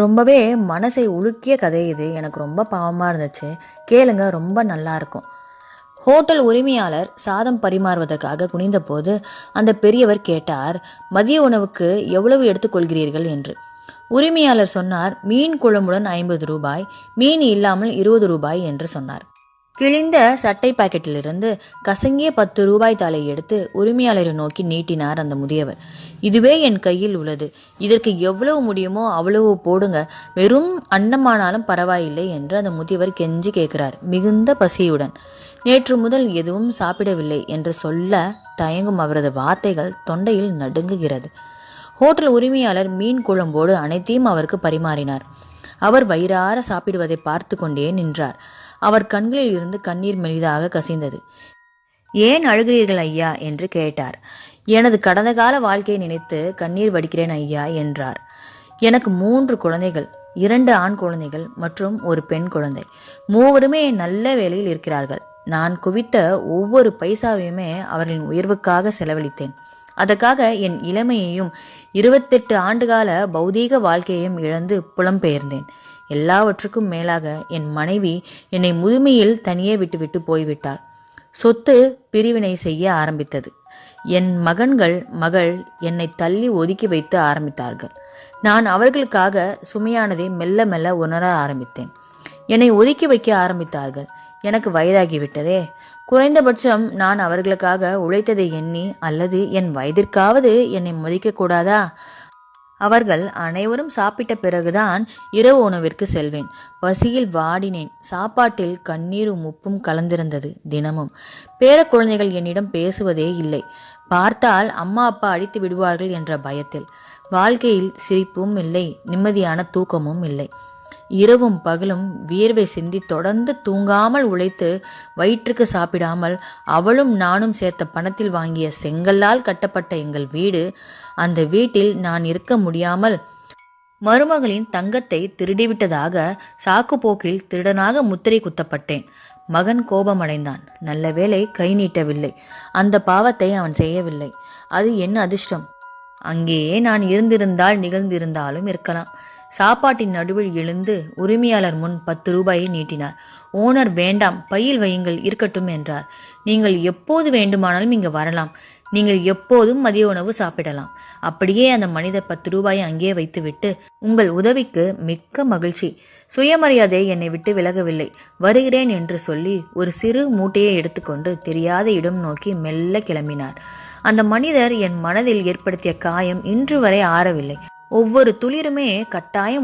ரொம்பவே மனசை உலுக்கிய கதை இது. எனக்கு ரொம்ப பாவமாக இருந்துச்சு. கேளுங்க, ரொம்ப நல்லா இருக்கும். ஹோட்டல் உரிமையாளர் சாதம் பரிமாறுவதற்காக குனிந்தபோது அந்த பெரியவர் கேட்டார், மதிய உணவுக்கு எவ்வளவு எடுத்துக்கொள்கிறீர்கள் என்று. உரிமையாளர் சொன்னார், மீன் குழம்புடன் 50 ரூபாய், மீன் இல்லாமல் 20 ரூபாய் என்று சொன்னார். கிழிந்த சட்டை பாக்கெட்டிலிருந்து கசங்கிய 10 ரூபாய் தாளை எடுத்து உரிமையாளரை நோக்கி நீட்டினார் அந்த முதியவர். இதுவே என் கையில் உள்ளது, இதற்கு எவ்வளவு முடியுமோ அவ்வளவு போடுங்க, வெறும் அன்னமானாலும் பரவாயில்லை என்று அந்த முதியவர் கெஞ்சி கேட்கிறார், மிகுந்த பசியுடன். நேற்று முதல் எதுவும் சாப்பிடவில்லை என்று சொல்ல தயங்கும் அவரது வார்த்தைகள் தொண்டையில் நடுங்குகிறது. ஹோட்டல் உரிமையாளர் மீன் குழம்போடு அனைத்தையும் அவருக்கு பரிமாறினார். அவர் வயிறார சாப்பிடுவதை பார்த்து கொண்டே நின்றார். அவர் கண்களில் இருந்து கண்ணீர் மெலிதாக கசிந்தது. ஏன் அழுகிறீர்கள் ஐயா என்று கேட்டார். எனது கடந்த கால வாழ்க்கையை நினைத்து கண்ணீர் வடிக்கிறேன் ஐயா என்றார். எனக்கு 3 குழந்தைகள், 2 ஆண் குழந்தைகள் மற்றும் ஒரு பெண் குழந்தை. மூவருமே நல்ல வேலையில் இருக்கிறார்கள். நான் குவித்த ஒவ்வொரு பைசாவையுமே அவர்களின் உயர்வுக்காக செலவழித்தேன். அதற்காக என் இளமையையும் 28 ஆண்டுகால பௌதீக வாழ்க்கையையும் இழந்து புலம்பெயர்ந்தேன். எல்லாவற்றுக்கும் மேலாக என் மனைவி என்னை முதுமையில் தனியே விட்டுவிட்டு போய்விட்டாள். சொத்து பிரிவினை செய்ய ஆரம்பித்தது. என் மகள் என்னை தள்ளி ஒதுக்கி வைத்து ஆரம்பித்தார்கள். நான் அவர்களுக்காக சுமையானதை மெல்ல மெல்ல உணர ஆரம்பித்தேன். என்னை ஒதுக்கி வைக்க ஆரம்பித்தார்கள். எனக்கு வயதாகிவிட்டதே. குறைந்தபட்சம் நான் அவர்களுக்காக உழைத்ததை எண்ணி அல்லது என் வயதிற்காவது என்னை மதிக்க கூடாதா? அவர்கள் அனைவரும் சாப்பிட்ட பிறகுதான் இரவு உணவிற்கு செல்வேன். பசியில் வாடினேன். சாப்பாட்டில் கண்ணீரும் உப்பும் கலந்திருந்தது தினமும். பேர குழந்தைகள் என்னிடம் பேசுவதே இல்லை. பார்த்தால் அம்மா அப்பா அடித்து விடுவார்கள் என்ற பயத்தில். வாழ்க்கையில் சிரிப்பும் இல்லை, நிம்மதியான தூக்கமும் இல்லை. இரவும் பகலும் வியர்வை சிந்தி தொடர்ந்து தூங்காமல் உழைத்து வயிற்றுக்கு சாப்பிடாமல் அவளும் நானும் சேர்த்த பணத்தில் வாங்கிய செங்கல்லால் கட்டப்பட்ட எங்கள் வீடு. அந்த வீட்டில் நான் இருக்க முடியாமல் மருமகளின் தங்கத்தை திருடிவிட்டதாக சாக்குப்போக்கில் திருடனாக முத்திரை குத்தப்பட்டேன். மகன் கோபமடைந்தான். நல்ல வேளை கை நீட்டவில்லை. அந்த பாவத்தை அவன் செய்யவில்லை. அது என் அதிர்ஷ்டம். அங்கேயே நான் இருந்திருந்தால் நிகழ்ந்திருந்தாலும் இருக்கலாம். சாப்பாட்டின் நடுவில் எழுந்து உரிமையாளர் முன் 10 ரூபாயை நீட்டினார். ஓனர், வேண்டாம், பையில் வையுங்கள், இருக்கட்டும் என்றார். நீங்கள் எப்போது வேண்டுமானாலும் இங்கு வரலாம். நீங்கள் எப்போதும் மதிய உணவு சாப்பிடலாம். அப்படியே அந்த மனிதர் 10 ரூபாயை அங்கே வைத்துவிட்டு, உங்கள் உதவிக்கு மிக்க மகிழ்ச்சி. சுயமரியாதை என்னை விட்டு விலகவில்லை. வருகிறேன் என்று சொல்லி ஒரு சிறு மூட்டையை எடுத்துக்கொண்டு தெரியாத இடம் நோக்கி மெல்ல கிளம்பினார். அந்த மனிதர் என் மனதில் ஏற்படுத்திய காயம் இன்று வரை ஆறவில்லை. ஒவ்வொரு துளிருமே கட்டாயம்